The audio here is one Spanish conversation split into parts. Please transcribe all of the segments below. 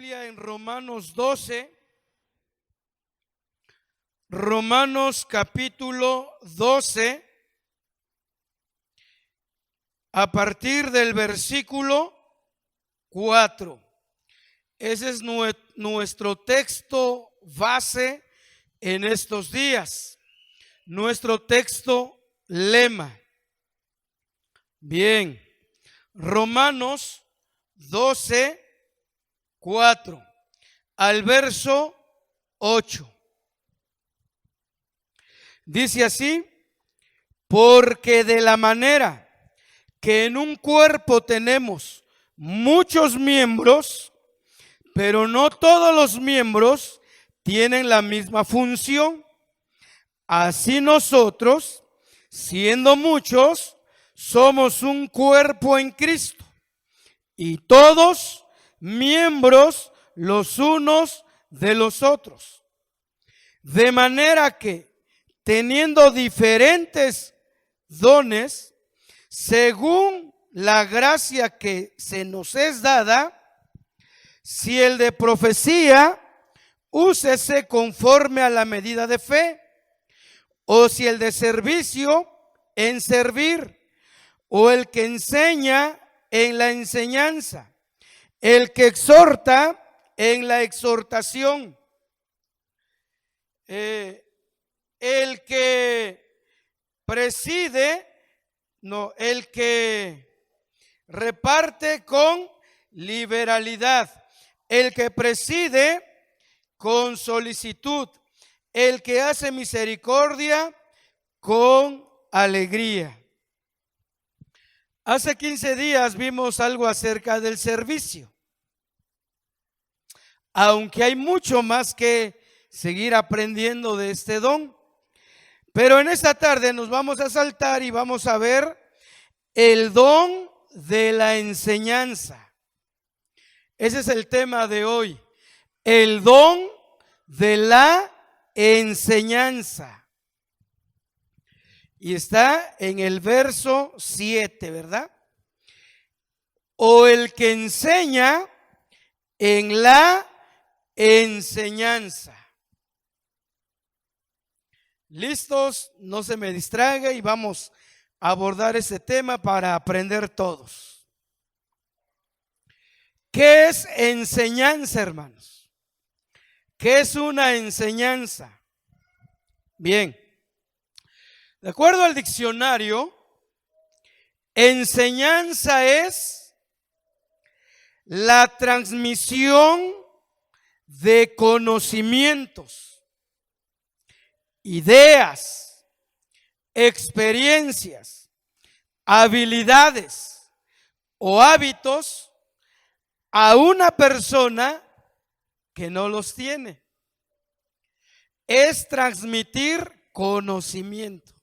Biblia en Romanos 12, Romanos capítulo 12, a partir del versículo 4. Ese es nuestro texto base en estos días, nuestro texto lema. Bien, Romanos 12, 4 al verso 8. Dice así: porque de la manera que en un cuerpo tenemos muchos miembros, pero no todos los miembros tienen la misma función, así nosotros, siendo muchos, somos un cuerpo en Cristo, y todos miembros los unos de los otros. De manera que, teniendo diferentes dones, según la gracia que se nos es dada, si el de profecía, úsese conforme a la medida de fe, o si el de servicio, en servir, o el que enseña, en la enseñanza, el que exhorta, en la exhortación, el que preside, el que reparte con liberalidad, el que preside con solicitud, el que hace misericordia con alegría. Hace 15 días vimos algo acerca del servicio, aunque hay mucho más que seguir aprendiendo de este don. Pero en esta tarde nos vamos a saltar y vamos a ver el don de la enseñanza. Ese es el tema de hoy, el don de la enseñanza. Y está en el verso 7, ¿verdad? O el que enseña en la enseñanza. ¿Listos? No se me distraiga y vamos a abordar ese tema para aprender todos. ¿Qué es enseñanza, hermanos? ¿Qué es una enseñanza? Bien, de acuerdo al diccionario, enseñanza es la transmisión de conocimientos, ideas, experiencias, habilidades o hábitos a una persona que no los tiene. Es transmitir conocimiento.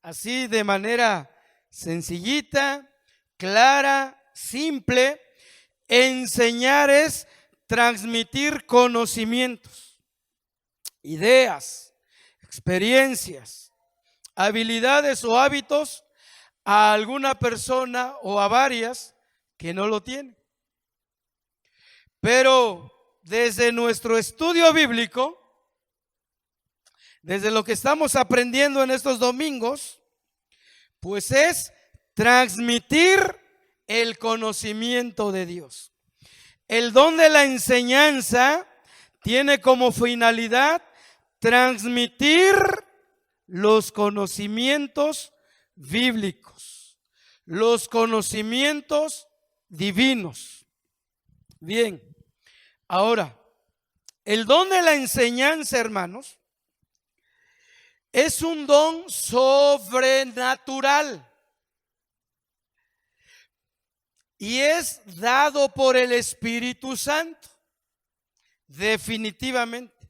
Así, de manera sencillita, clara, simple, enseñar es transmitir conocimientos, ideas, experiencias, habilidades o hábitos a alguna persona o a varias que no lo tienen. Pero desde nuestro estudio bíblico, desde lo que estamos aprendiendo en estos domingos, pues es transmitir el conocimiento de Dios. El don de la enseñanza tiene como finalidad transmitir los conocimientos bíblicos, los conocimientos divinos. Bien, ahora, el don de la enseñanza, hermanos, es un don sobrenatural y es dado por el Espíritu Santo. Definitivamente,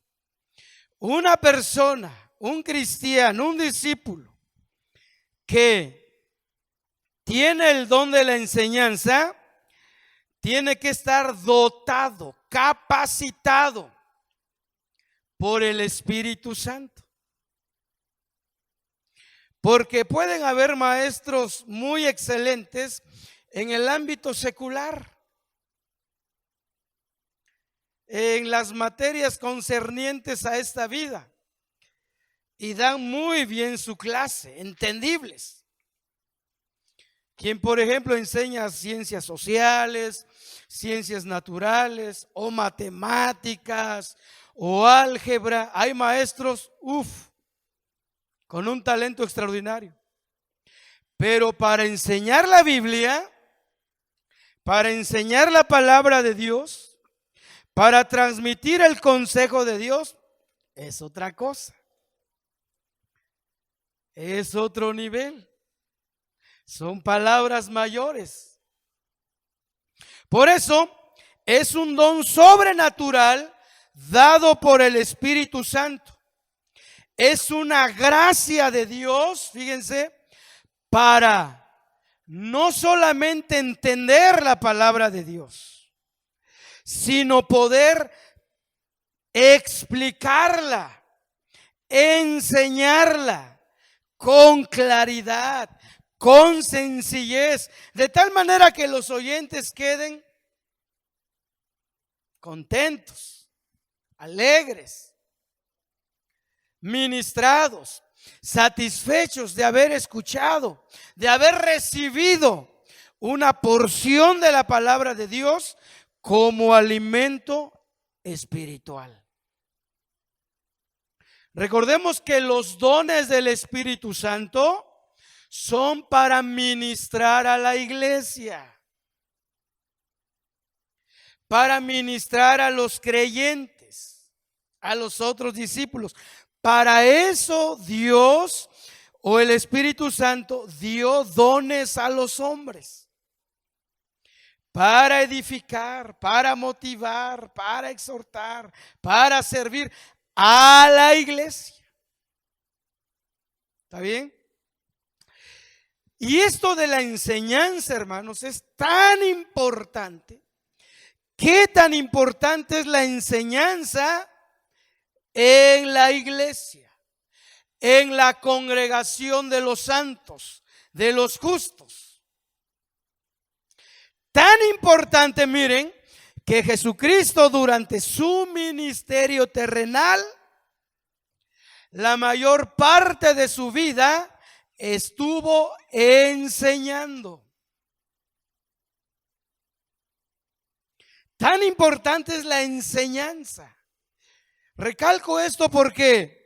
una persona, un cristiano, un discípulo que tiene el don de la enseñanza, tiene que estar dotado, capacitado por el Espíritu Santo. Porque pueden haber maestros muy excelentes en el ámbito secular, en las materias concernientes a esta vida y dan muy bien su clase, entendibles. Quien, por ejemplo, enseña ciencias sociales, ciencias naturales o matemáticas o álgebra, hay maestros, con un talento extraordinario. Pero para enseñar la Biblia, para enseñar la palabra de Dios, para transmitir el consejo de Dios, es otra cosa. Es otro nivel. Son palabras mayores. Por eso es un don sobrenatural dado por el Espíritu Santo. Es una gracia de Dios, fíjense, para no solamente entender la palabra de Dios, sino poder explicarla, enseñarla con claridad, con sencillez, de tal manera que los oyentes queden contentos, alegres, ministrados, satisfechos de haber escuchado, de haber recibido una porción de la palabra de Dios como alimento espiritual. Recordemos que los dones del Espíritu Santo son para ministrar a la iglesia, para ministrar a los creyentes, a los otros discípulos. Para eso Dios o el Espíritu Santo dio dones a los hombres. Para edificar, para motivar, para exhortar, para servir a la iglesia. ¿Está bien? Y esto de la enseñanza, hermanos, es tan importante. ¿Qué tan importante es la enseñanza en la iglesia, en la congregación de los santos, de los justos? Tan importante, miren, que Jesucristo durante su ministerio terrenal, la mayor parte de su vida estuvo enseñando. Tan importante es la enseñanza. Recalco esto porque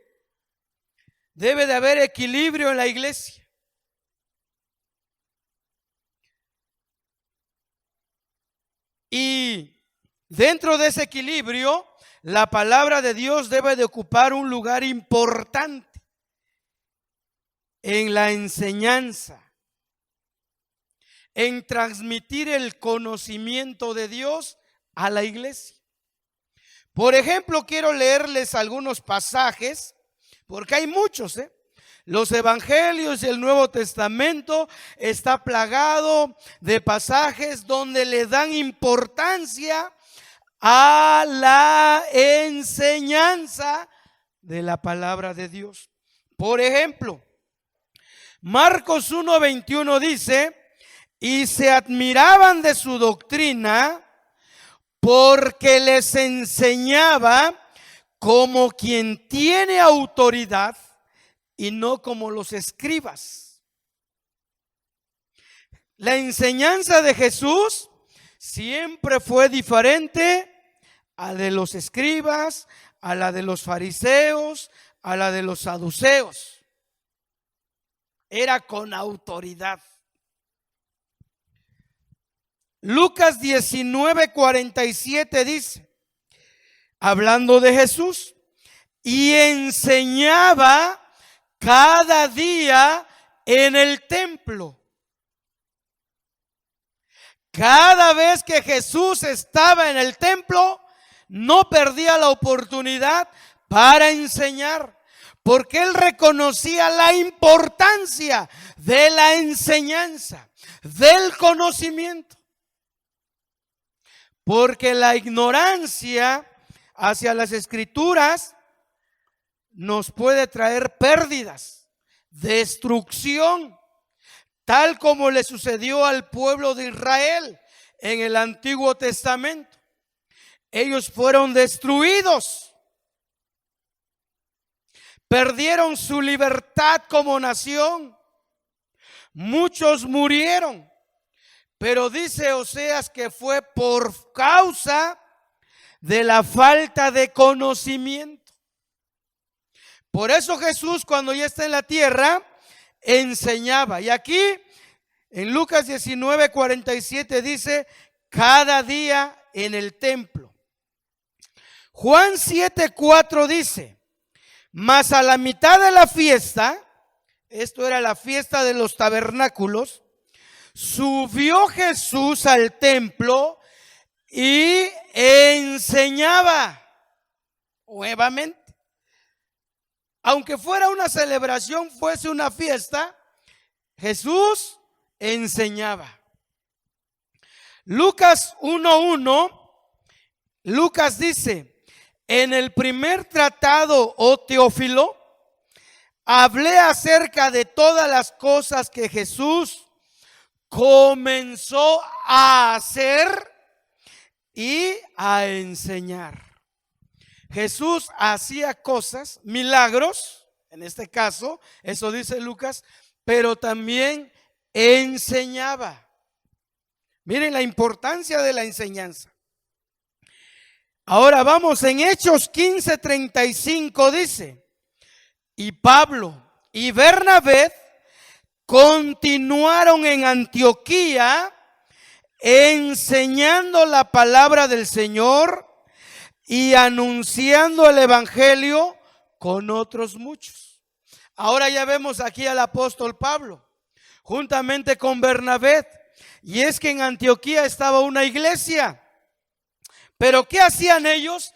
debe de haber equilibrio en la iglesia. Y dentro de ese equilibrio, la palabra de Dios debe de ocupar un lugar importante en la enseñanza, en transmitir el conocimiento de Dios a la iglesia. Por ejemplo, quiero leerles algunos pasajes, porque hay muchos, Los evangelios y el Nuevo Testamento está plagado de pasajes donde le dan importancia a la enseñanza de la palabra de Dios. Por ejemplo, Marcos 1:21 dice: y se admiraban de su doctrina, porque les enseñaba como quien tiene autoridad y no como los escribas. La enseñanza de Jesús siempre fue diferente a la de los escribas, a la de los fariseos, a la de los saduceos. Era con autoridad. Lucas 19:47 dice, hablando de Jesús, y enseñaba cada día en el templo. Cada vez que Jesús estaba en el templo, no perdía la oportunidad para enseñar, porque él reconocía la importancia de la enseñanza, del conocimiento. Porque la ignorancia hacia las escrituras nos puede traer pérdidas, destrucción, tal como le sucedió al pueblo de Israel en el Antiguo Testamento. ellos fueron destruidos. Perdieron su libertad como nación. Muchos murieron. Pero dice Oseas que fue por causa de la falta de conocimiento. Por eso Jesús, cuando ya está en la tierra, enseñaba. Y aquí en Lucas 19:47 dice: cada día en el templo. Juan 7:4 dice: mas a la mitad de la fiesta, esto era la fiesta de los tabernáculos, subió Jesús al templo y enseñaba nuevamente. Aunque fuera una celebración, fuese una fiesta, Jesús enseñaba. Lucas 1:1, Lucas dice: en el primer tratado, oh Teófilo, hablé acerca de todas las cosas que Jesús comenzó a hacer y a enseñar. Jesús hacía cosas, milagros, en este caso, eso dice Lucas, pero también enseñaba. Miren la importancia de la enseñanza. Ahora vamos en Hechos 15:35, dice: y Pablo y Bernabé continuaron en Antioquía enseñando la palabra del Señor y anunciando el evangelio con otros muchos. Ahora ya vemos aquí al apóstol Pablo juntamente con Bernabé, y es que en Antioquía estaba una iglesia. Pero ¿qué hacían ellos?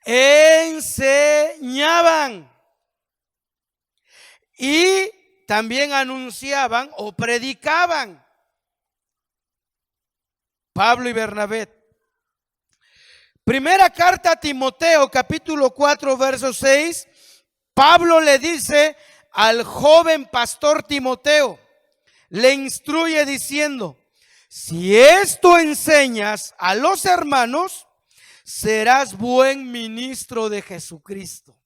Enseñaban y también anunciaban o predicaban. Pablo y Bernabé. Primera carta a Timoteo, capítulo 4, verso 6. Pablo le dice al joven pastor Timoteo, le instruye diciendo: si esto enseñas a los hermanos, serás buen ministro de Jesucristo.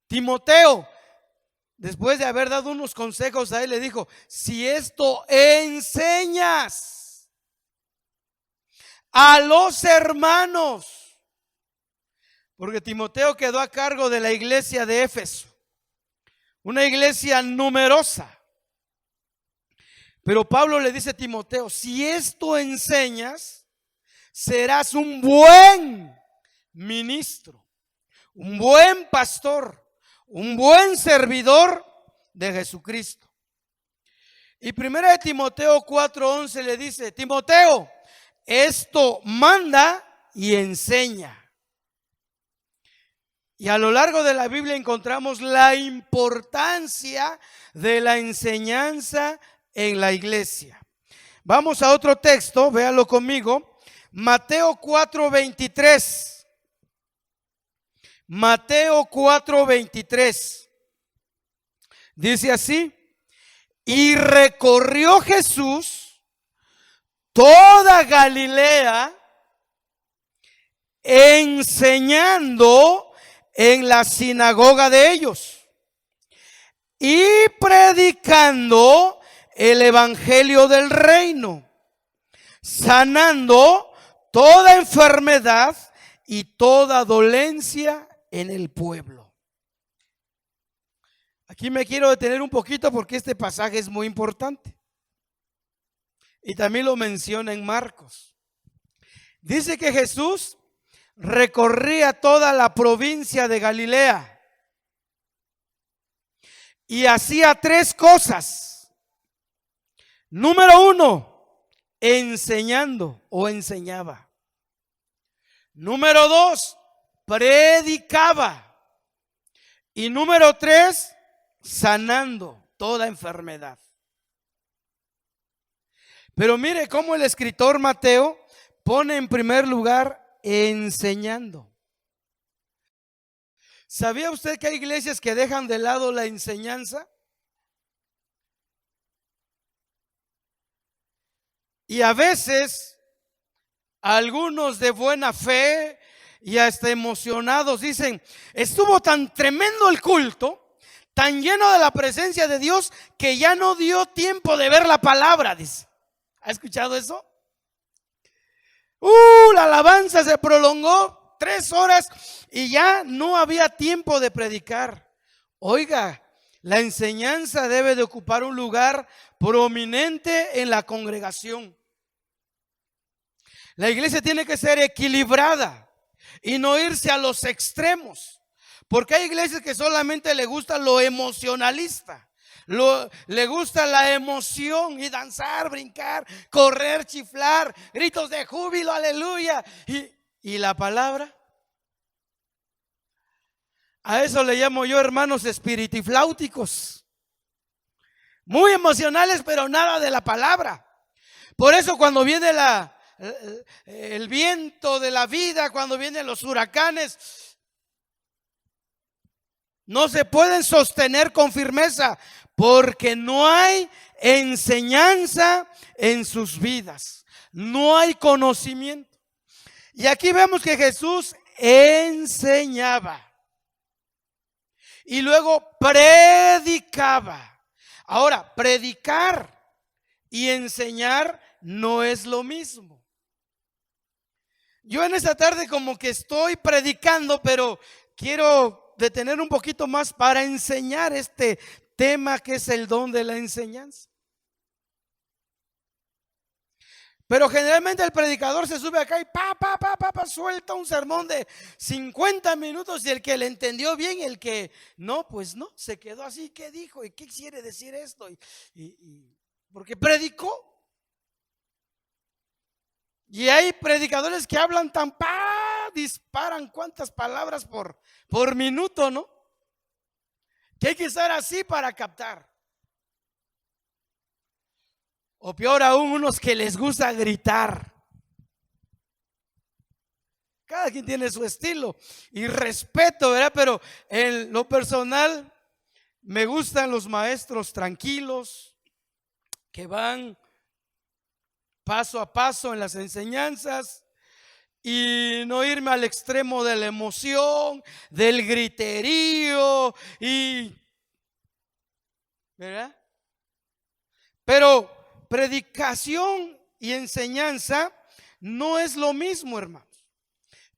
Timoteo, después de haber dado unos consejos a él, le dijo: si esto enseñas a los hermanos, porque Timoteo quedó a cargo de la iglesia de Éfeso, una iglesia numerosa. Pero Pablo le dice a Timoteo: si esto enseñas, serás un buen ministro, un buen pastor, un buen servidor de Jesucristo. Y primera de Timoteo 4:11 le dice: Timoteo, esto manda y enseña. Y a lo largo de la Biblia encontramos la importancia de la enseñanza en la iglesia. Vamos a otro texto, véalo conmigo. Mateo 4:23. Mateo 4:23. Dice así: y recorrió Jesús toda Galilea, enseñando en la sinagoga de ellos y predicando el evangelio del reino, sanando toda enfermedad y toda dolencia en el pueblo. Aquí me quiero detener un poquito porque este pasaje es muy importante. Y también lo menciona en Marcos. Dice que Jesús recorría toda la provincia de Galilea y hacía tres cosas. Número uno, enseñando o enseñaba. Número dos, predicaba. Y número tres, sanando toda enfermedad. Pero mire cómo el escritor Mateo pone en primer lugar enseñando. ¿Sabía usted que hay iglesias que dejan de lado la enseñanza? Y a veces Algunos de buena fe y hasta emocionados dicen: estuvo tan tremendo el culto, tan lleno de la presencia de Dios, que ya no dio tiempo de ver la palabra, dice. ¿Ha escuchado eso? La alabanza se prolongó 3 horas y ya no había tiempo de predicar. Oiga, la enseñanza debe de ocupar un lugar prominente en la congregación. La iglesia tiene que ser equilibrada y no irse a los extremos, porque hay iglesias que solamente le gusta lo emocionalista, le gusta la emoción y danzar, brincar, correr, chiflar, gritos de júbilo, aleluya. ¿Y la palabra? A eso le llamo yo, hermanos, espiritifláuticos, muy emocionales, pero nada de la palabra. Por eso cuando viene el viento de la vida, cuando vienen los huracanes, no se pueden sostener con firmeza, porque no hay enseñanza en sus vidas, no hay conocimiento. Y aquí vemos que Jesús enseñaba y luego predicaba. Ahora, predicar y enseñar no es lo mismo. Yo en esta tarde como que estoy predicando, pero quiero detener un poquito más para enseñar este tema que es el don de la enseñanza. Pero generalmente el predicador se sube acá y suelta un sermón de 50 minutos, y el que le entendió bien, el que no, pues no, se quedó así. ¿Qué dijo? ¿Y qué quiere decir esto? Porque predicó. Y hay predicadores que hablan disparan cuántas palabras por minuto, ¿no? Que hay que estar así para captar. O peor aún, unos que les gusta gritar. Cada quien tiene su estilo y respeto, ¿verdad? Pero en lo personal me gustan los maestros tranquilos, que van paso a paso en las enseñanzas, y no irme al extremo de la emoción, del griterío, ¿verdad? Pero predicación y enseñanza no es lo mismo, hermanos.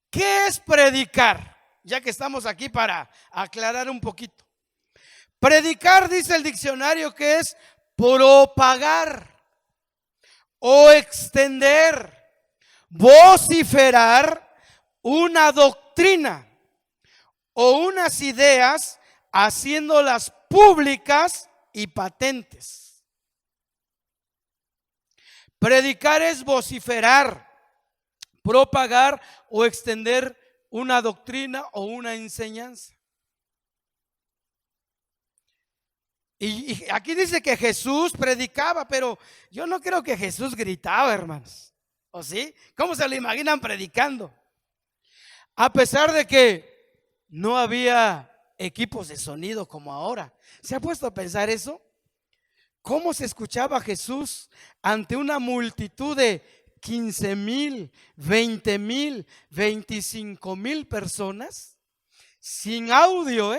¿Qué es predicar? Ya que estamos aquí para aclarar un poquito. Predicar, dice el diccionario, que es propagar o extender, vociferar una doctrina o unas ideas, haciéndolas públicas y patentes. Predicar es vociferar, propagar o extender una doctrina o una enseñanza. Y aquí dice que Jesús predicaba, pero yo no creo que Jesús gritaba, hermanos. ¿O sí? ¿Cómo se lo imaginan predicando? A pesar de que no había equipos de sonido como ahora. ¿Se ha puesto a pensar eso? ¿Cómo se escuchaba Jesús ante una multitud de 15,000, 20,000, 25,000 personas? Sin audio,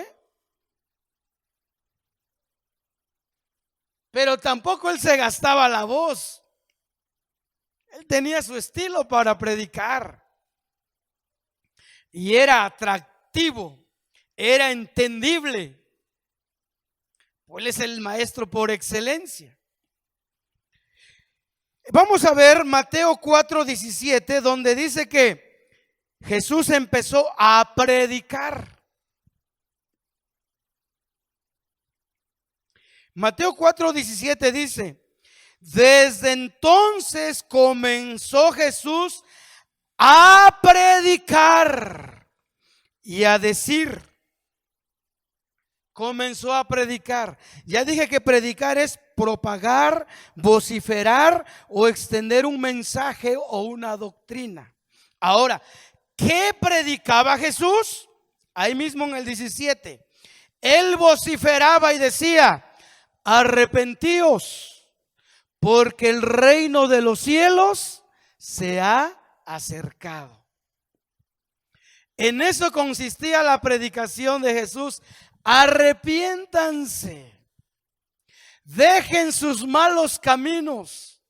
Pero tampoco él se gastaba la voz. Él tenía su estilo para predicar. Y era atractivo, era entendible. Pues él es el maestro por excelencia. Vamos a ver Mateo 4:17, donde dice que Jesús empezó a predicar. Mateo 4:17 dice: desde entonces comenzó Jesús a predicar y a decir. Comenzó a predicar. Ya dije que predicar es propagar, vociferar o extender un mensaje o una doctrina. Ahora, ¿qué predicaba Jesús? Ahí mismo en el 17. Él vociferaba y decía: arrepentíos, porque el reino de los cielos se ha acercado. En eso consistía la predicación de Jesús. Arrepiéntanse, dejen sus malos caminos,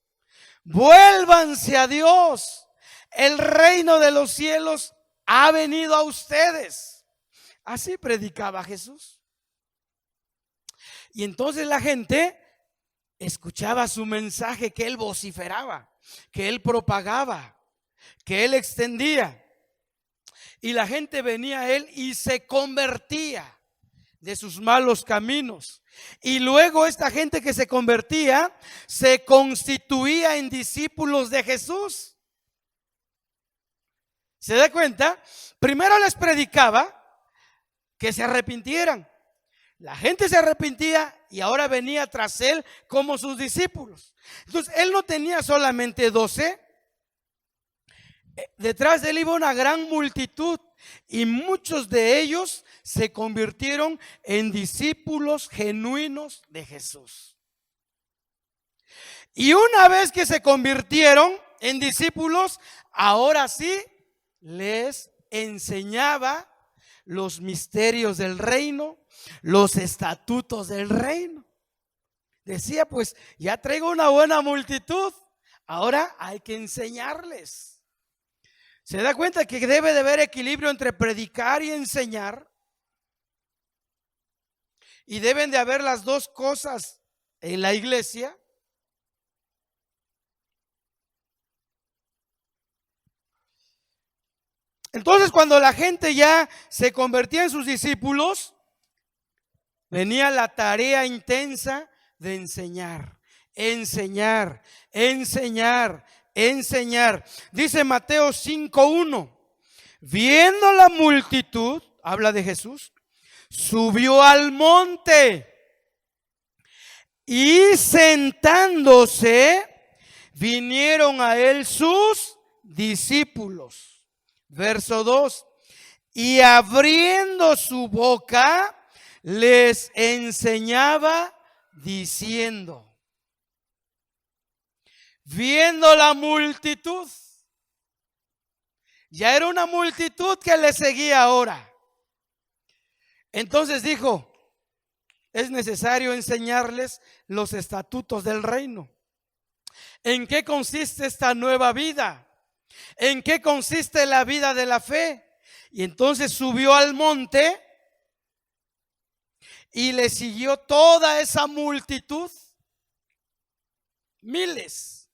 vuélvanse a Dios. El reino de los cielos ha venido a ustedes. Así predicaba Jesús. Y entonces la gente escuchaba su mensaje que él vociferaba, que él propagaba, que él extendía. Y la gente venía a él y se convertía de sus malos caminos. Y luego esta gente que se convertía se constituía en discípulos de Jesús. ¿Se da cuenta? Primero les predicaba que se arrepintieran. La gente se arrepentía y ahora venía tras él como sus discípulos. Entonces él no tenía solamente 12. Detrás de él iba una gran multitud y muchos de ellos se convirtieron en discípulos genuinos de Jesús. Y una vez que se convirtieron en discípulos, ahora sí les enseñaba los misterios del reino, los estatutos del reino. Decía, pues ya traigo una buena multitud, ahora hay que enseñarles. ¿Se da cuenta que debe de haber equilibrio entre predicar y enseñar? Y deben de haber las dos cosas en la iglesia. Entonces, cuando la gente ya se convertía en sus discípulos, venía la tarea intensa de enseñar, enseñar, enseñar, enseñar. Dice Mateo 5:1, viendo la multitud, habla de Jesús, subió al monte y sentándose vinieron a él sus discípulos. Verso 2, y abriendo su boca les enseñaba diciendo. Viendo la multitud, ya era una multitud que le seguía ahora. Entonces dijo, es necesario enseñarles los estatutos del reino. ¿En qué consiste esta nueva vida? ¿En qué consiste la vida de la fe? Y entonces subió al monte y le siguió toda esa multitud, miles.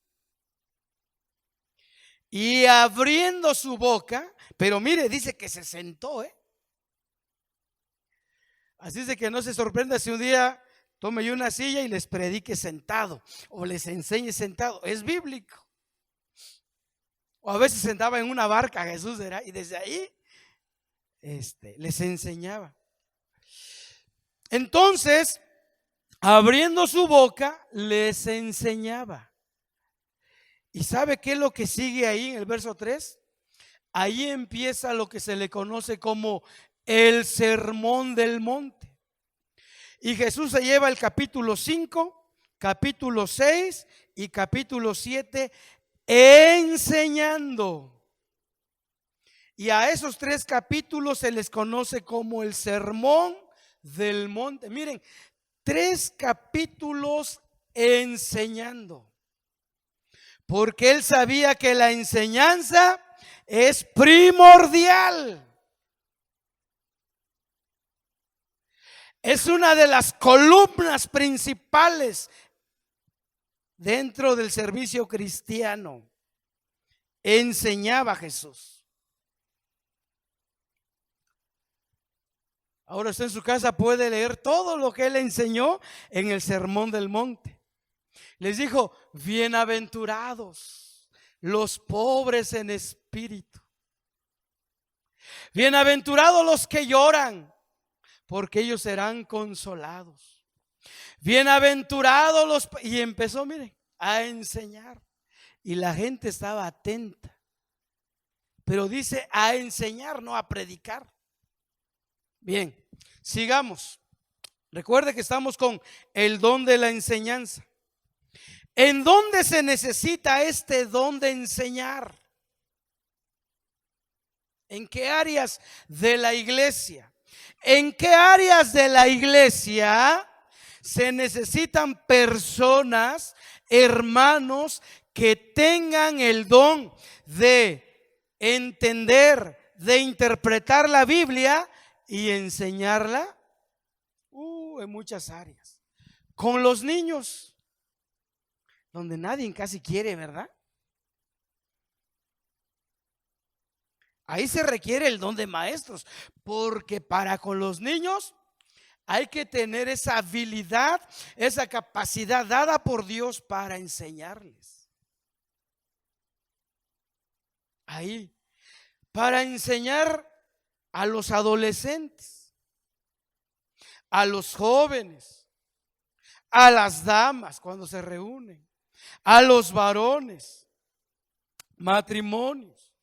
Y abriendo su boca, pero mire, dice que se sentó, Así es de que no se sorprenda si un día tome yo una silla y les predique sentado o les enseñe sentado. Es bíblico. O a veces sentaba en una barca Jesús era, y desde ahí les enseñaba. Entonces, abriendo su boca, les enseñaba. ¿Y sabe qué es lo que sigue ahí en el verso 3? Ahí empieza lo que se le conoce como el sermón del monte. Y Jesús se lleva el capítulo 5, capítulo 6 y capítulo 7 enseñando. Y a esos 3 capítulos se les conoce como el sermón del monte. Miren, 3 capítulos enseñando. Porque él sabía que la enseñanza es primordial. Es una de las columnas principales dentro del servicio cristiano. Enseñaba Jesús. Ahora usted en su casa puede leer todo lo que él enseñó en el sermón del monte. Les dijo, bienaventurados los pobres en espíritu. Bienaventurados los que lloran, porque ellos serán consolados. Bienaventurados los... Y empezó, miren, a enseñar. Y la gente estaba atenta. Pero dice a enseñar, no a predicar. Bien, sigamos. Recuerde que estamos con el don de la enseñanza. ¿En dónde se necesita este don de enseñar? ¿En qué áreas de la iglesia? ¿En qué áreas de la iglesia se necesitan personas, hermanos, que tengan el don de entender, de interpretar la Biblia y enseñarla? En muchas áreas. Con los niños, donde nadie casi quiere, ¿verdad? Ahí se requiere el don de maestros, porque para con los niños hay que tener esa habilidad, esa capacidad dada por Dios para enseñarles. Ahí, para enseñar a los adolescentes, a los jóvenes, a las damas cuando se reúnen, a los varones, matrimonios,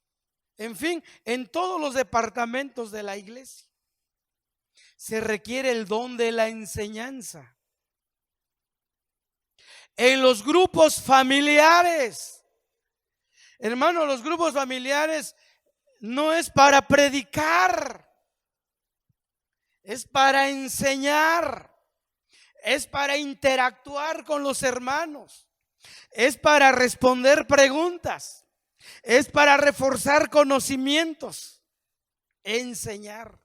en fin, en todos los departamentos de la iglesia se requiere el don de la enseñanza. En los grupos familiares, hermano, los grupos familiares no es para predicar, es para enseñar, es para interactuar con los hermanos, es para responder preguntas, es para reforzar conocimientos, enseñar.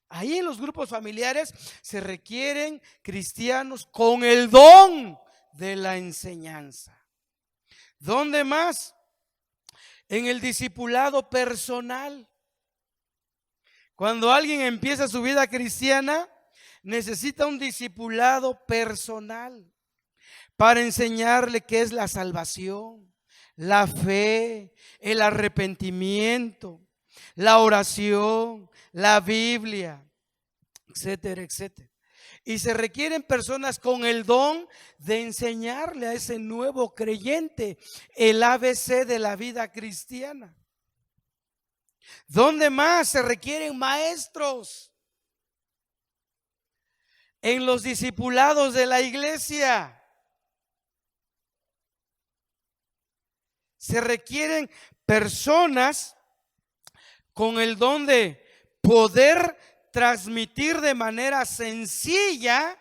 Ahí en los grupos familiares se requieren cristianos con el don de la enseñanza. ¿Dónde más? En el discipulado personal. Cuando alguien empieza su vida cristiana, necesita un discipulado personal para enseñarle qué es la salvación, la fe, el arrepentimiento, la oración, la Biblia, etcétera, etcétera. Y se requieren personas con el don de enseñarle a ese nuevo creyente el ABC de la vida cristiana. ¿Dónde más se requieren maestros? En los discipulados de la iglesia. Se requieren personas con el don de poder transmitir de manera sencilla,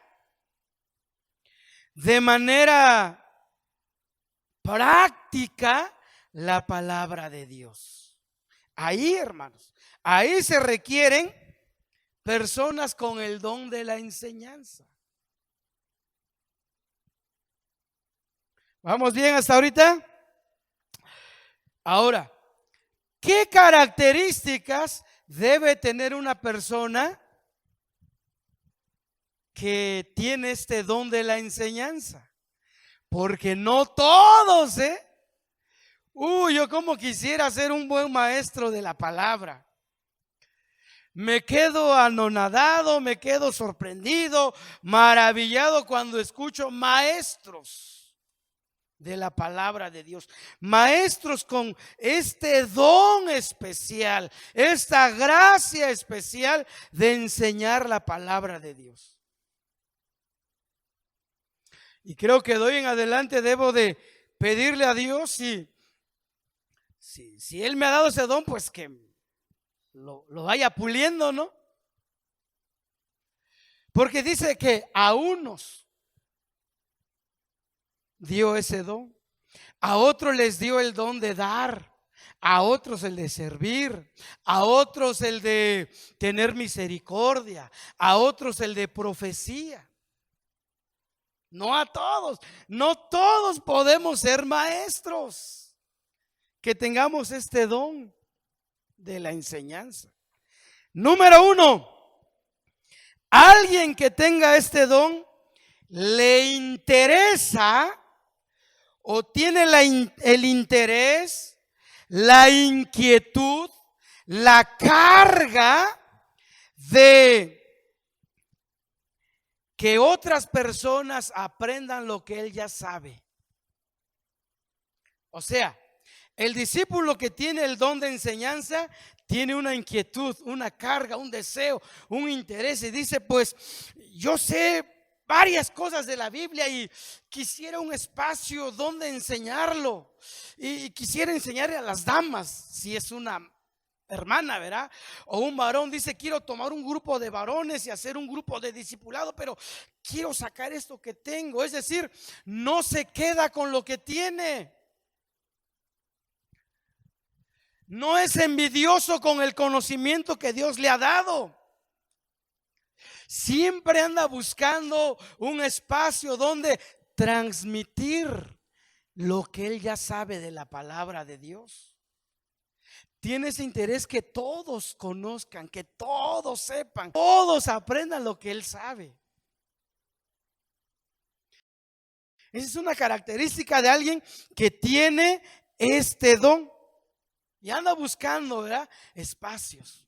de manera práctica, la palabra de Dios. Ahí, hermanos, ahí se requieren personas con el don de la enseñanza. ¿Vamos bien hasta ahorita? Ahora, ¿qué características debe tener una persona que tiene este don de la enseñanza? Porque no todos, yo como quisiera ser un buen maestro de la palabra. Me quedo anonadado, me quedo sorprendido, maravillado cuando escucho maestros de la palabra de Dios, maestros con este don especial, esta gracia especial de enseñar la palabra de Dios. Y creo que de hoy en adelante debo de pedirle a Dios si Él me ha dado ese don, pues que lo vaya puliendo, ¿no? Porque dice que a unos dio ese don, a otros les dio el don de dar, a otros el de servir, a otros el de tener misericordia, a otros el de profecía. No a todos, no todos podemos ser maestros que tengamos este don de la enseñanza. Número 1, alguien que tenga este don le interesa o tiene el interés, la inquietud, la carga de que otras personas aprendan lo que él ya sabe. O sea, el discípulo que tiene el don de enseñanza tiene una inquietud, una carga, un deseo, un interés y dice, pues yo sé varias cosas de la Biblia y quisiera un espacio donde enseñarlo, y quisiera enseñarle a las damas, si es una hermana, ¿verdad? O un varón dice, quiero tomar un grupo de varones y hacer un grupo de discipulado, pero quiero sacar esto que tengo. Es decir, no se queda con lo que tiene. No es envidioso con el conocimiento que Dios le ha dado. Siempre anda buscando un espacio donde transmitir lo que él ya sabe de la palabra de Dios. Tiene ese interés que todos conozcan, que todos sepan, todos aprendan lo que él sabe. Esa es una característica de alguien que tiene este don y anda buscando, ¿verdad?, espacios.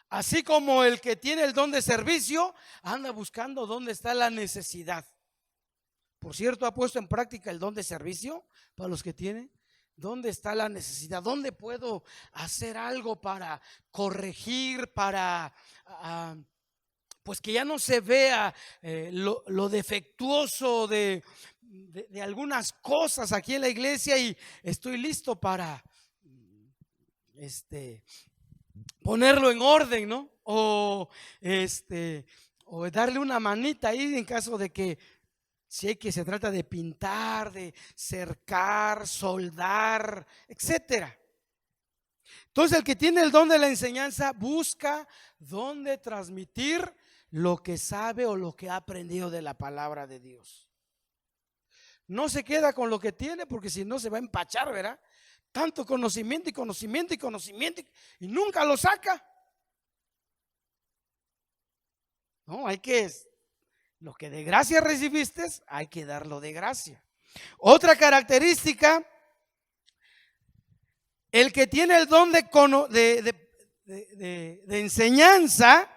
Así como el que tiene el don de servicio anda buscando dónde está la necesidad. Por cierto, ¿ha puesto en práctica el don de servicio para los que tienen? ¿Dónde está la necesidad? ¿Dónde puedo hacer algo para corregir, para pues que ya no se vea lo defectuoso de algunas cosas aquí en la iglesia, y estoy listo para ponerlo en orden, ¿no? O darle una manita ahí en caso de que, si hay que se trata de pintar, de cercar, soldar, etcétera. Entonces, el que tiene el don de la enseñanza busca dónde transmitir lo que sabe o lo que ha aprendido de la palabra de Dios. No se queda con lo que tiene, porque si no se va a empachar, ¿verdad? Tanto conocimiento y conocimiento y conocimiento, y nunca lo saca. No, hay que, lo que de gracia recibiste, hay que darlo de gracia. Otra característica, el que tiene el don de enseñanza.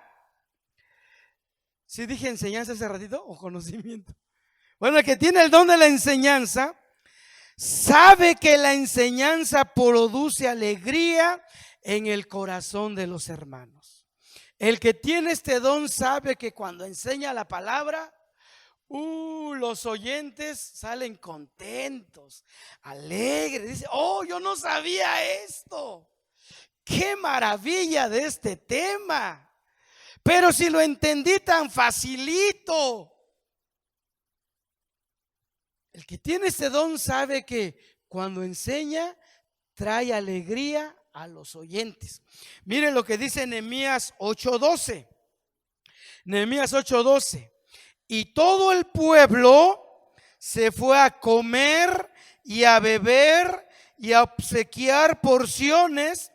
¿Sí dije enseñanza hace ratito o conocimiento? Bueno, el que tiene el don de la enseñanza sabe que la enseñanza produce alegría en el corazón de los hermanos. El que tiene este don sabe que cuando enseña la palabra, los oyentes salen contentos, alegres. Dice, oh, yo no sabía esto. Qué maravilla de este tema. Pero si lo entendí tan facilito. El que tiene este don sabe que cuando enseña trae alegría a los oyentes. Miren lo que dice Nehemías 8:12. Nehemías 8:12. Y todo el pueblo se fue a comer y a beber y a obsequiar porciones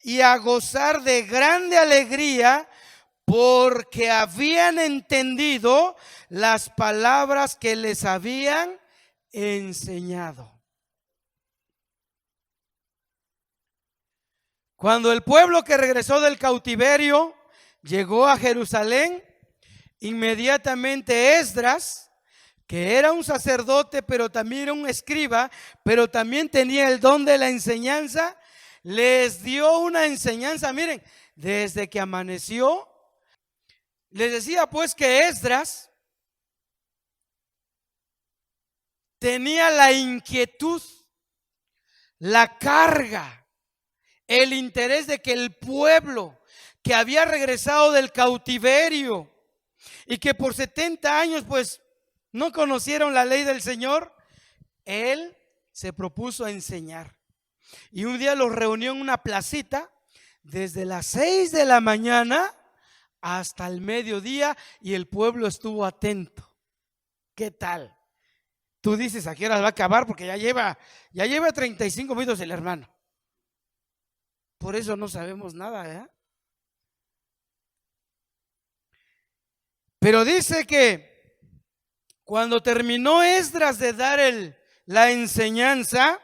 y a gozar de grande alegría, porque habían entendido las palabras que les habían enseñado. Cuando el pueblo que regresó del cautiverio llegó a Jerusalén, inmediatamente Esdras, que era un sacerdote, pero también era un escriba, pero también tenía el don de la enseñanza, les dio una enseñanza. Miren, desde que amaneció, les decía pues que Esdras tenía la inquietud, la carga, el interés de que el pueblo que había regresado del cautiverio y que por 70 años pues no conocieron la ley del Señor, él se propuso a enseñar. Y un día los reunió en una placita desde las 6 de la mañana hasta el mediodía, y el pueblo estuvo atento. ¿Qué tal? Tú dices, ¿a qué hora va a acabar? Porque ya lleva 35 minutos el hermano. Por eso no sabemos nada, ¿eh? Pero dice que cuando terminó Esdras de dar la enseñanza,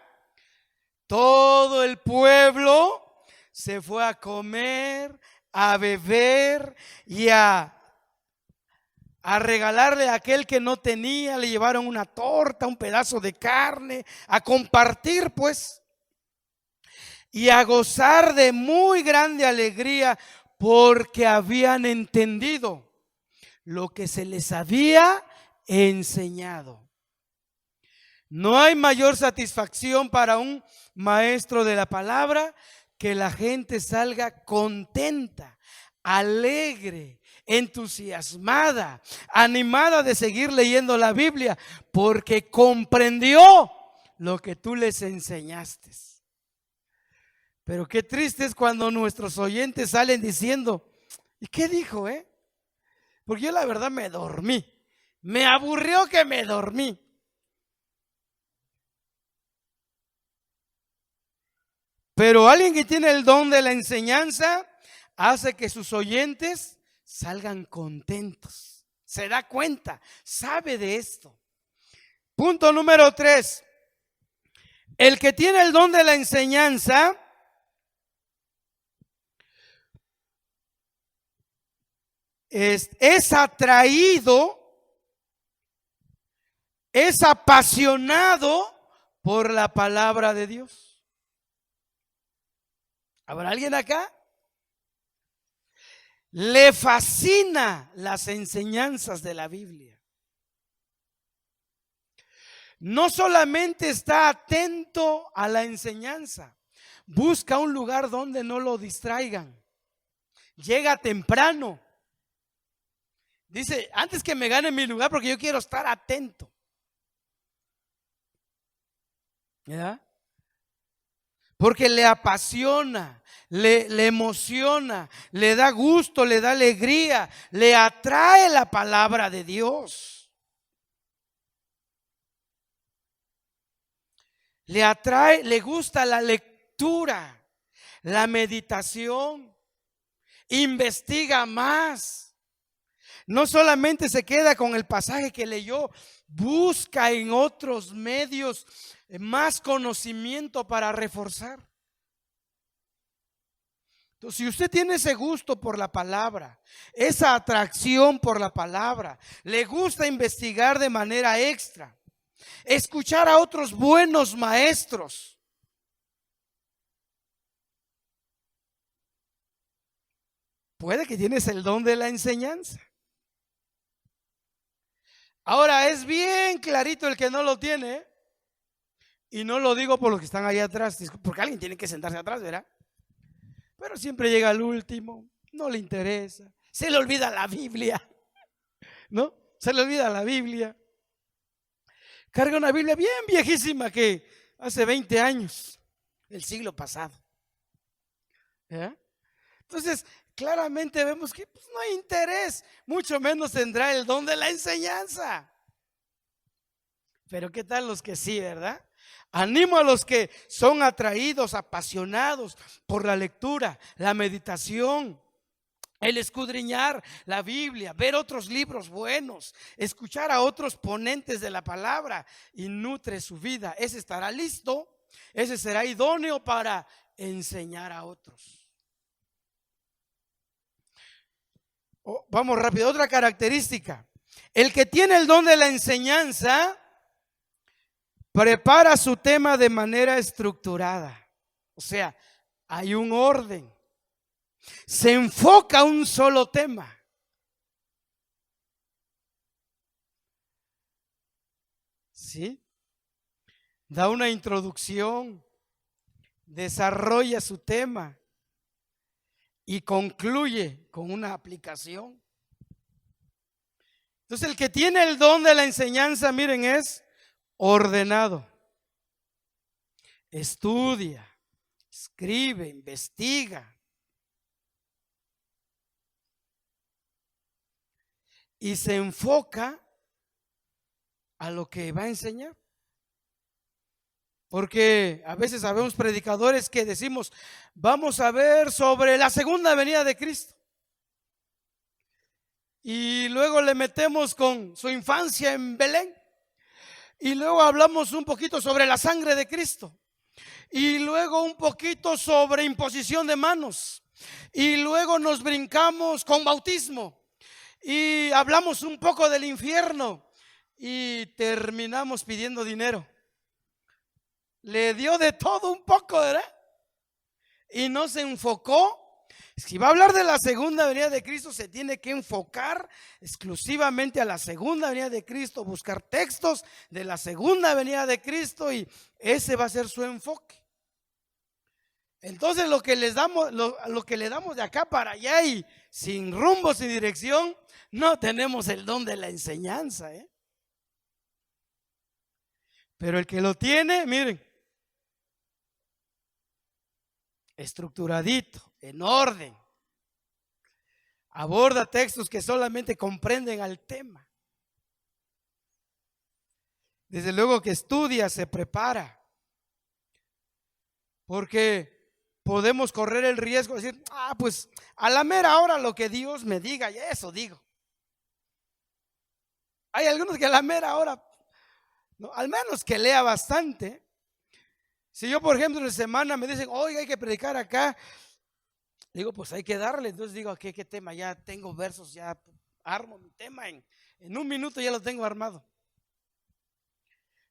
todo el pueblo se fue a comer, a beber y a regalarle a aquel que no tenía. Le llevaron una torta, un pedazo de carne, a compartir pues, y a gozar de muy grande alegría, porque habían entendido lo que se les había enseñado. No hay mayor satisfacción para un maestro de la palabra que la gente salga contenta, alegre, entusiasmada, animada de seguir leyendo la Biblia, porque comprendió lo que tú les enseñaste. Pero qué triste es cuando nuestros oyentes salen diciendo, ¿y qué dijo, Porque yo la verdad me dormí, me aburrió que me dormí. Pero alguien que tiene el don de la enseñanza hace que sus oyentes salgan contentos. Se da cuenta, sabe de esto. Punto número 3. El que tiene el don de la enseñanza es atraído, es apasionado por la palabra de Dios. ¿Habrá alguien acá? Le fascina las enseñanzas de la Biblia. No solamente está atento a la enseñanza, busca un lugar donde no lo distraigan. Llega temprano. Dice, antes que me gane mi lugar, porque yo quiero estar atento. ¿Ya? Porque le apasiona, le emociona, le da gusto, le da alegría, le atrae la palabra de Dios. Le atrae, le gusta la lectura, la meditación, investiga más. No solamente se queda con el pasaje que leyó, busca en otros medios más conocimiento para reforzar. Entonces, si usted tiene ese gusto por la palabra, esa atracción por la palabra, le gusta investigar de manera extra, escuchar a otros buenos maestros, puede que tienes el don de la enseñanza. Ahora es bien clarito el que no lo tiene, y no lo digo por los que están ahí atrás, porque alguien tiene que sentarse atrás, ¿verdad? Pero siempre llega al último, no le interesa, se le olvida la Biblia, ¿no? Se le olvida la Biblia. Carga una Biblia bien viejísima que hace 20 años, el siglo pasado. ¿Ya? Entonces, claramente vemos que pues, no hay interés, mucho menos tendrá el don de la enseñanza. Pero ¿qué tal los que sí, verdad? Animo a los que son atraídos, apasionados por la lectura, la meditación, el escudriñar la Biblia, ver otros libros buenos, escuchar a otros ponentes de la palabra y nutre su vida. Ese estará listo, ese será idóneo para enseñar a otros. Vamos rápido, otra característica. El que tiene el don de la enseñanza prepara su tema de manera estructurada. O sea, hay un orden. Se enfoca a un solo tema. ¿Sí? Da una introducción, desarrolla su tema y concluye con una aplicación. Entonces, el que tiene el don de la enseñanza, miren, es ordenado. Estudia, escribe, investiga. Y se enfoca a lo que va a enseñar. Porque a veces sabemos predicadores que decimos, vamos a ver sobre la segunda venida de Cristo. Y luego le metemos con su infancia en Belén. Y luego hablamos un poquito sobre la sangre de Cristo. Y luego un poquito sobre imposición de manos. Y luego nos brincamos con bautismo. Y hablamos un poco del infierno. Y terminamos pidiendo dinero. Le dio de todo un poco, ¿verdad? Y no se enfocó Si va a hablar de la segunda venida de Cristo, se tiene que enfocar exclusivamente a la segunda venida de Cristo, buscar textos de la segunda venida de Cristo y ese va a ser su enfoque. Entonces lo que les damos, lo que le damos de acá para allá y sin rumbo, sin dirección, no tenemos el don de la enseñanza, ¿eh? Pero el que lo tiene, miren, estructuradito, en orden, aborda textos que solamente comprenden al tema. Desde luego que estudia, se prepara, porque podemos correr el riesgo de decir, pues a la mera hora lo que Dios me diga, y eso digo. Hay algunos que a la mera hora, no, al menos que lea bastante. Si yo, por ejemplo, en la semana me dicen, oiga, hay que predicar acá, digo, pues hay que darle. Entonces digo, ¿qué tema? Ya tengo versos, ya armo mi tema, en un minuto ya lo tengo armado.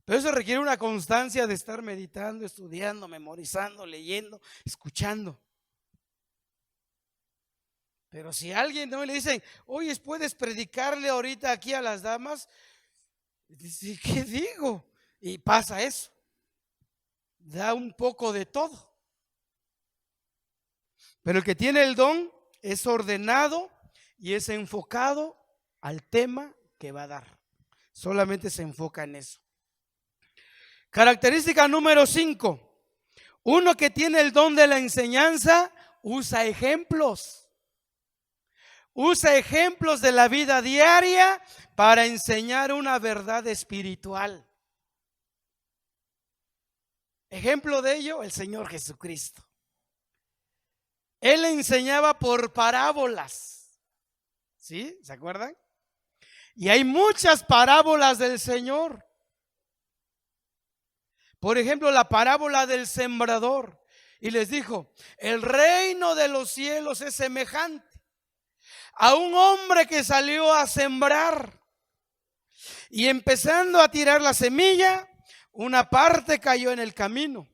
Pero eso requiere una constancia de estar meditando, estudiando, memorizando, leyendo, escuchando. Pero si a alguien no le dicen, oye, ¿puedes predicarle ahorita aquí a las damas? Dice, ¿qué digo? Y pasa eso. Da un poco de todo. Pero el que tiene el don es ordenado y es enfocado al tema que va a dar. Solamente se enfoca en eso. Característica número 5. Uno que tiene el don de la enseñanza usa ejemplos. Usa ejemplos de la vida diaria para enseñar una verdad espiritual. Ejemplo de ello, el Señor Jesucristo. Él enseñaba por parábolas. ¿Sí? ¿Se acuerdan? Y hay muchas parábolas del Señor. Por ejemplo, la parábola del sembrador. Y les dijo, el reino de los cielos es semejante a un hombre que salió a sembrar. Y empezando a tirar la semilla, una parte cayó en el camino.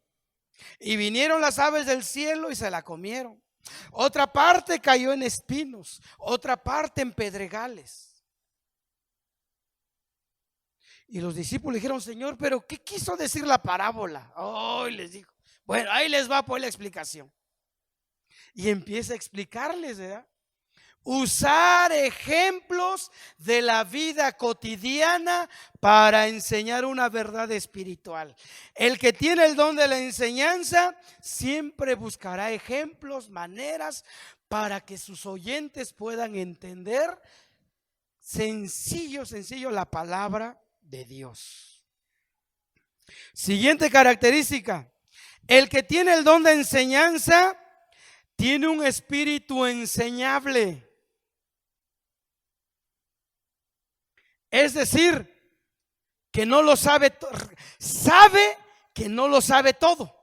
Y vinieron las aves del cielo y se la comieron. Otra parte cayó en espinos, otra parte en pedregales. Y los discípulos dijeron, Señor, pero ¿qué quiso decir la parábola? Les dijo, bueno, ahí les va pues la explicación. Y empieza a explicarles, ¿verdad? Usar ejemplos de la vida cotidiana para enseñar una verdad espiritual. El que tiene el don de la enseñanza siempre buscará ejemplos, maneras para que sus oyentes puedan entender sencillo la palabra de Dios. Siguiente característica: el que tiene el don de enseñanza tiene un espíritu enseñable. Es decir, que no lo sabe, sabe que no lo sabe todo.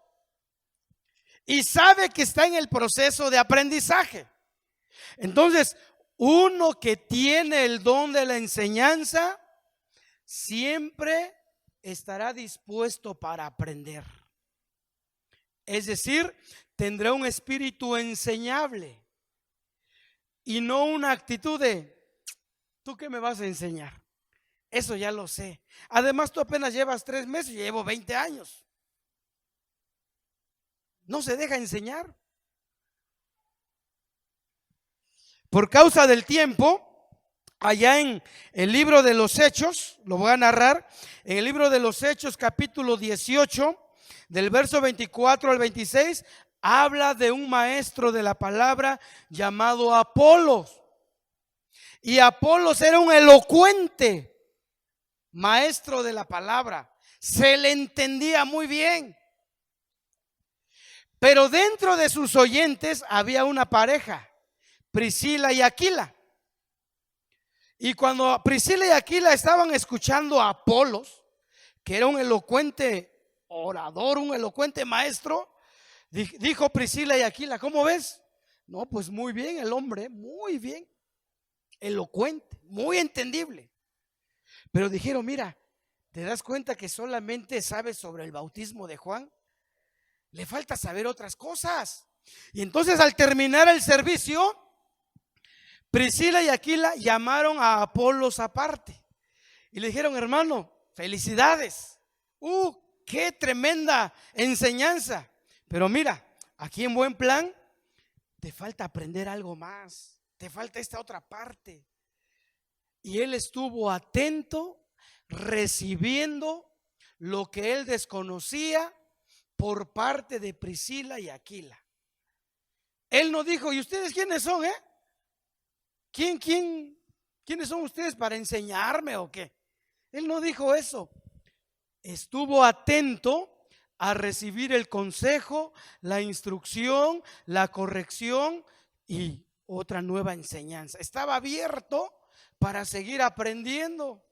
Y sabe que está en el proceso de aprendizaje. Entonces, uno que tiene el don de la enseñanza siempre estará dispuesto para aprender. Es decir, tendrá un espíritu enseñable y no una actitud de, ¿tú qué me vas a enseñar? Eso ya lo sé. Además, tú apenas llevas 3 meses, yo llevo 20 años. No se deja enseñar. Por causa del tiempo, allá en el libro de los Hechos, lo voy a narrar, en el libro de los Hechos capítulo 18, del verso 24 al 26, habla de un maestro de la palabra llamado Apolos. Y Apolos era un elocuente maestro de la palabra, se le entendía muy bien. Pero dentro de sus oyentes había una pareja, Priscila y Aquila. Y cuando Priscila y Aquila estaban escuchando a Apolos, que era un elocuente orador, un elocuente maestro, dijo Priscila y Aquila, ¿cómo ves? No, pues muy bien el hombre, muy bien, elocuente, muy entendible. Pero dijeron, mira, ¿te das cuenta que solamente sabes sobre el bautismo de Juan? Le falta saber otras cosas. Y entonces al terminar el servicio, Priscila y Aquila llamaron a Apolos aparte y le dijeron: hermano, felicidades. Qué tremenda enseñanza. Pero mira, aquí en Buen Plan te falta aprender algo más. Te falta esta otra parte. Y él estuvo atento, recibiendo lo que él desconocía por parte de Priscila y Aquila. Él no dijo: ¿y ustedes quiénes son? ¿Quiénes son ustedes para enseñarme o qué? Él no dijo eso. Estuvo atento a recibir el consejo, la instrucción, la corrección y otra nueva enseñanza. Estaba abierto para seguir aprendiendo.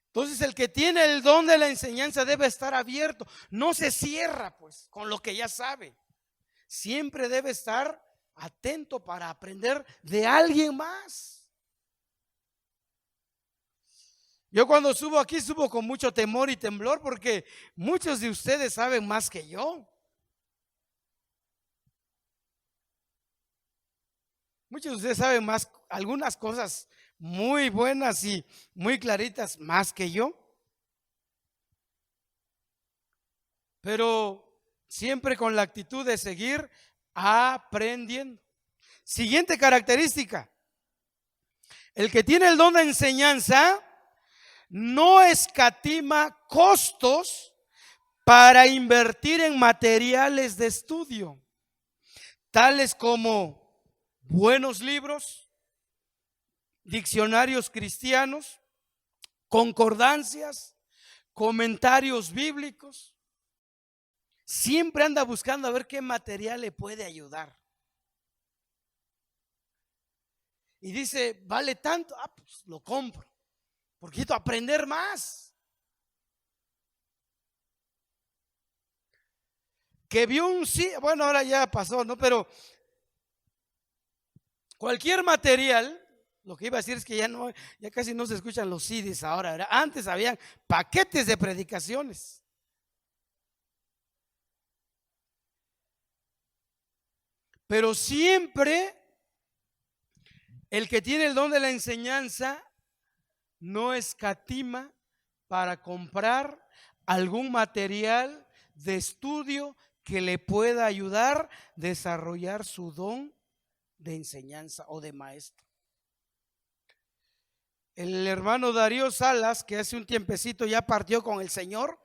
Entonces el que tiene el don de la enseñanza debe estar abierto. No se cierra pues con lo que ya sabe. Siempre debe estar atento para aprender de alguien más. Yo cuando subo aquí subo con mucho temor y temblor porque muchos de ustedes saben más que yo. Muchos de ustedes saben más, algunas cosas muy buenas y muy claritas más que yo. Pero siempre con la actitud de seguir aprendiendo. Siguiente característica: el que tiene el don de enseñanza no escatima costos para invertir en materiales de estudio, tales como buenos libros, diccionarios cristianos, concordancias, comentarios bíblicos. Siempre anda buscando a ver qué material le puede ayudar. Y dice: vale tanto, pues lo compro, porque quiero aprender más. Que vio un sí, bueno, ahora ya pasó, ¿no? Pero cualquier material, lo que iba a decir es que ya casi no se escuchan los CDs ahora, ¿verdad? Antes habían paquetes de predicaciones. Pero siempre el que tiene el don de la enseñanza no escatima para comprar algún material de estudio que le pueda ayudar a desarrollar su don de enseñanza o de maestro. El hermano Darío Salas, que hace un tiempecito ya partió con el Señor,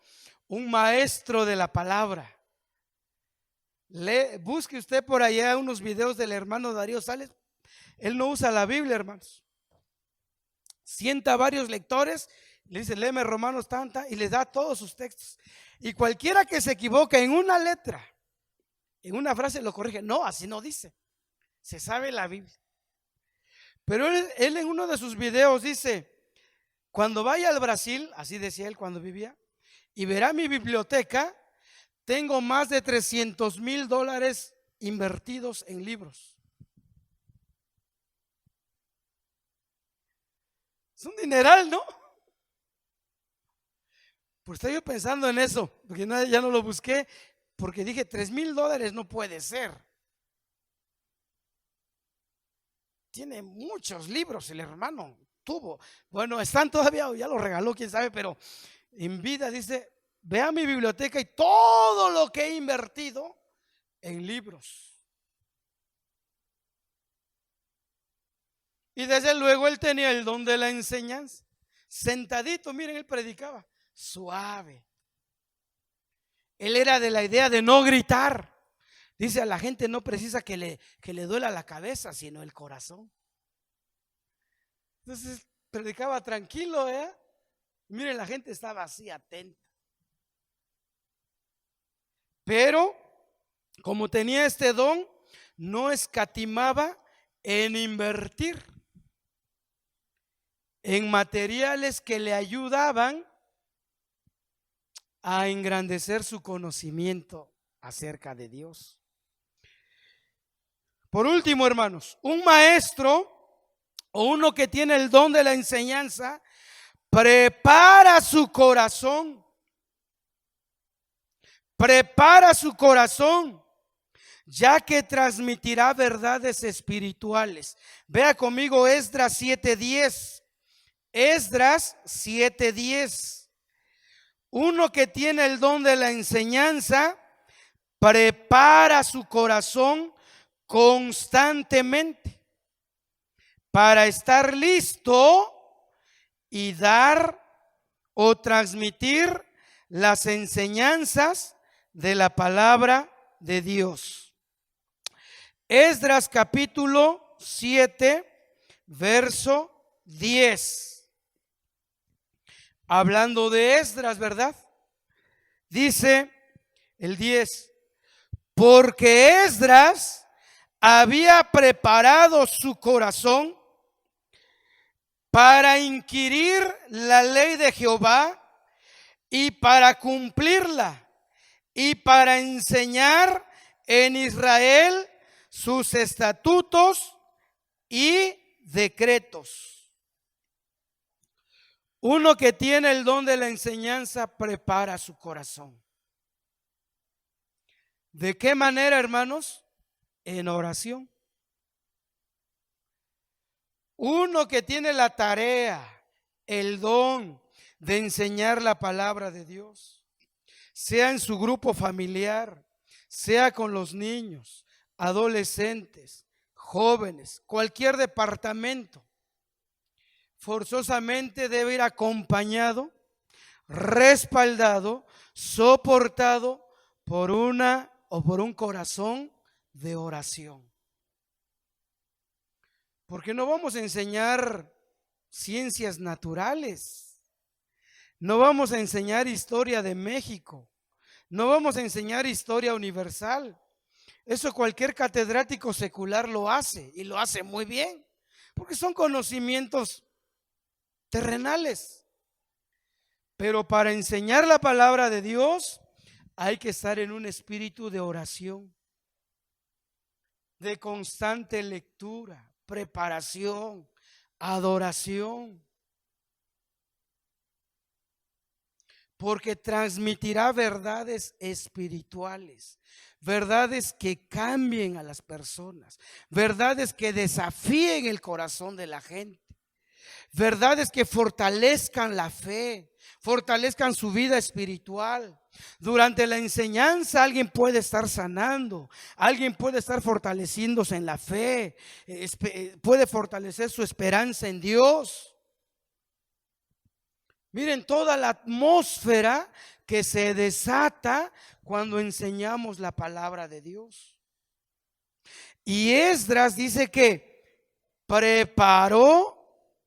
un maestro de la palabra. Busque usted por allá unos videos del hermano Darío Salas. Él no usa la Biblia, hermanos. Sienta a varios lectores, le dice: léeme Romanos tanta, y les da todos sus textos. Y cualquiera que se equivoque en una letra, en una frase, lo corrige. No, así no dice. Se sabe la Biblia. Pero él en uno de sus videos dice: cuando vaya al Brasil, así decía él cuando vivía, y verá mi biblioteca, tengo más de $300,000 invertidos en libros. Es un dineral, ¿no? Pues estoy yo pensando en eso, porque ya no lo busqué, porque dije $3,000 no puede ser. Tiene muchos libros el hermano, tuvo. Bueno, están todavía, ya lo regaló, quién sabe, pero en vida dice: vea mi biblioteca y todo lo que he invertido en libros. Y desde luego él tenía el don de la enseñanza. Sentadito, miren, él predicaba suave. Él era de la idea de no gritar. Dice: a la gente no precisa que le duela la cabeza, sino el corazón. Entonces predicaba tranquilo, Miren, la gente estaba así atenta. Pero como tenía este don, no escatimaba en invertir en materiales que le ayudaban a engrandecer su conocimiento acerca de Dios. Por último, hermanos, un maestro o uno que tiene el don de la enseñanza prepara su corazón ya que transmitirá verdades espirituales. Vea conmigo Esdras 7:10. Esdras 7:10. Uno que tiene el don de la enseñanza prepara su corazón constantemente para estar listo y dar o transmitir las enseñanzas de la palabra de Dios. Esdras capítulo 7, verso 10. Hablando de Esdras, ¿verdad? Dice el 10, porque Esdras había preparado su corazón para inquirir la ley de Jehová y para cumplirla y para enseñar en Israel sus estatutos y decretos. Uno que tiene el don de la enseñanza prepara su corazón. ¿De qué manera, hermanos? En oración. Uno que tiene la tarea, el don de enseñar la palabra de Dios, sea en su grupo familiar, sea con los niños, adolescentes, jóvenes, cualquier departamento, forzosamente debe ir acompañado, respaldado, soportado por una o por un corazón de oración. Porque no vamos a enseñar ciencias naturales, no vamos a enseñar historia de México, no vamos a enseñar historia universal. Eso cualquier catedrático secular lo hace y lo hace muy bien, porque son conocimientos terrenales. Pero para enseñar la palabra de Dios hay que estar en un espíritu de oración, de constante lectura, preparación, adoración. Porque transmitirá verdades espirituales, verdades que cambien a las personas, verdades que desafíen el corazón de la gente, verdades que fortalezcan la fe, fortalezcan su vida espiritual. Durante la enseñanza alguien puede estar sanando, alguien puede estar fortaleciéndose en la fe, puede fortalecer su esperanza en Dios. Miren toda la atmósfera que se desata cuando enseñamos la palabra de Dios. Y Esdras dice que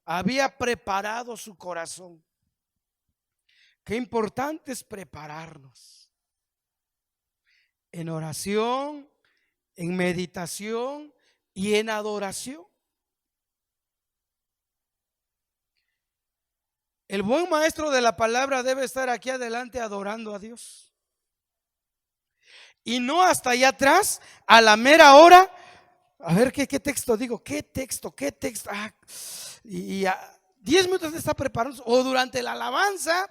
había preparado su corazón. Qué importante es prepararnos en oración, en meditación y en adoración. El buen maestro de la palabra debe estar aquí adelante adorando a Dios. Y no hasta allá atrás, a la mera hora, a ver qué texto digo, qué texto. Y a 10 minutos está preparando, o durante la alabanza,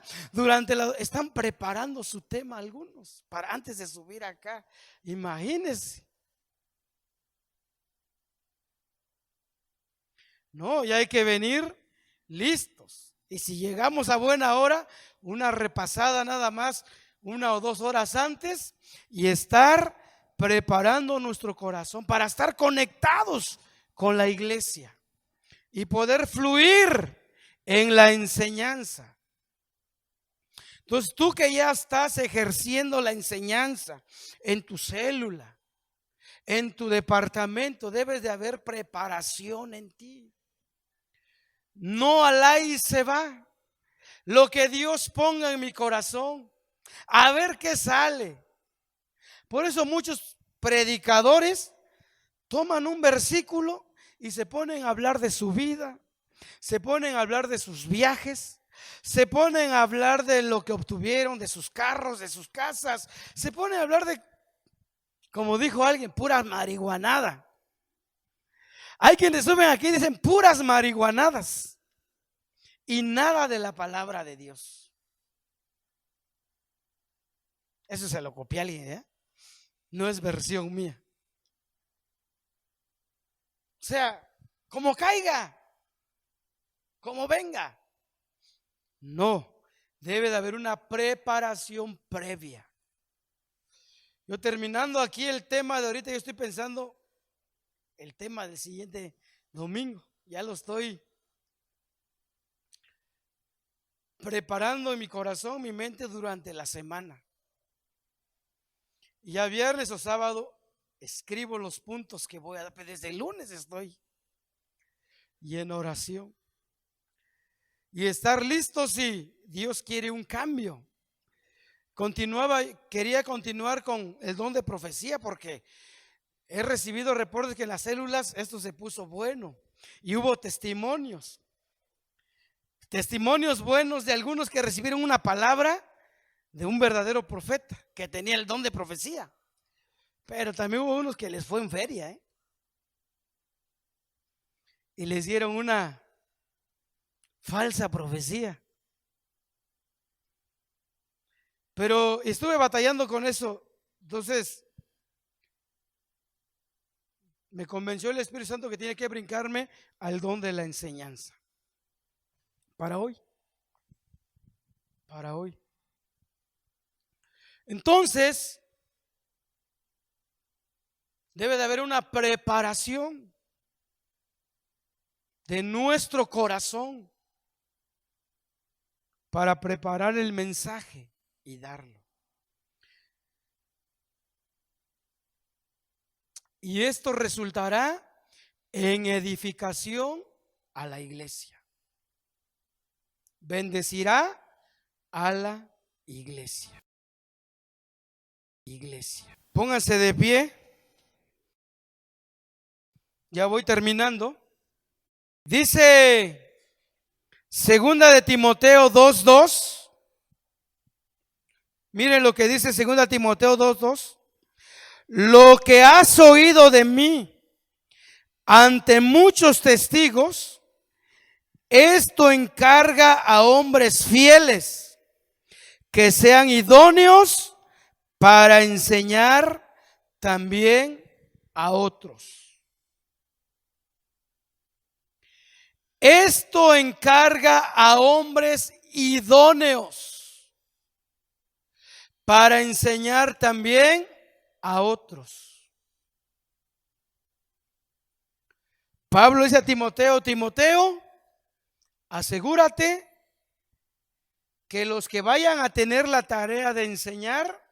están preparando su tema algunos, para antes de subir acá. Imagínense. No, ya hay que venir listos. Y si llegamos a buena hora, una repasada nada más, 1 o 2 horas antes, y estar preparando nuestro corazón para estar conectados con la iglesia y poder fluir en la enseñanza. Entonces tú que ya estás ejerciendo la enseñanza en tu célula, en tu departamento, debes de haber preparación en ti. No al aire se va. Lo que Dios ponga en mi corazón, a ver qué sale. Por eso muchos predicadores toman un versículo y se ponen a hablar de su vida, se ponen a hablar de sus viajes, se ponen a hablar de lo que obtuvieron, de sus carros, de sus casas, se ponen a hablar de, como dijo alguien, pura marihuanada. Hay quienes suben aquí y dicen puras marihuanadas y nada de la palabra de Dios. Eso se lo copié a alguien, ¿eh? No es versión mía, sea, como caiga, como venga. No, debe de haber una preparación previa. Yo terminando aquí el tema de ahorita, yo estoy pensando el tema del siguiente domingo. Ya lo estoy preparando en mi corazón, mi mente durante la semana. Y ya viernes o sábado escribo los puntos que voy a dar. Desde el lunes estoy y en oración. Y estar listo si Dios quiere un cambio. Quería continuar con el don de profecía porque he recibido reportes que en las células esto se puso bueno y hubo testimonios buenos de algunos que recibieron una palabra de un verdadero profeta que tenía el don de profecía, pero también hubo unos que les fue en feria, y les dieron una falsa profecía. Pero estuve batallando con eso. Entonces me convenció el Espíritu Santo que tiene que brincarme al don de la enseñanza. Para hoy. Entonces, debe de haber una preparación de nuestro corazón para preparar el mensaje y darlo. Y esto resultará en edificación a la iglesia. Bendecirá a la iglesia. Pónganse de pie. Ya voy terminando. Dice Segunda de Timoteo 2:2. Miren lo que dice Segunda de Timoteo 2:2. Lo que has oído de mí ante muchos testigos, esto encarga a hombres fieles que sean idóneos para enseñar también a otros. Esto encarga a hombres idóneos para enseñar también a otros. Pablo dice a Timoteo, asegúrate que los que vayan a tener la tarea de enseñar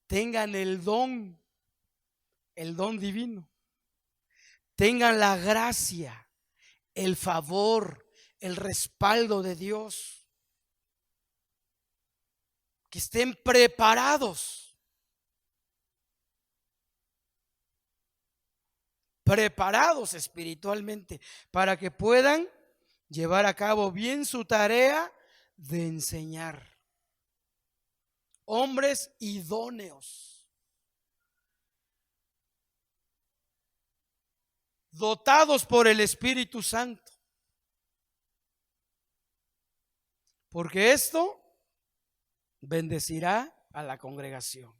tengan el don divino, tengan la gracia, el favor, el respaldo de Dios, que estén preparados espiritualmente para que puedan llevar a cabo bien su tarea de enseñar. Hombres idóneos, dotados por el Espíritu Santo, porque esto bendecirá a la congregación.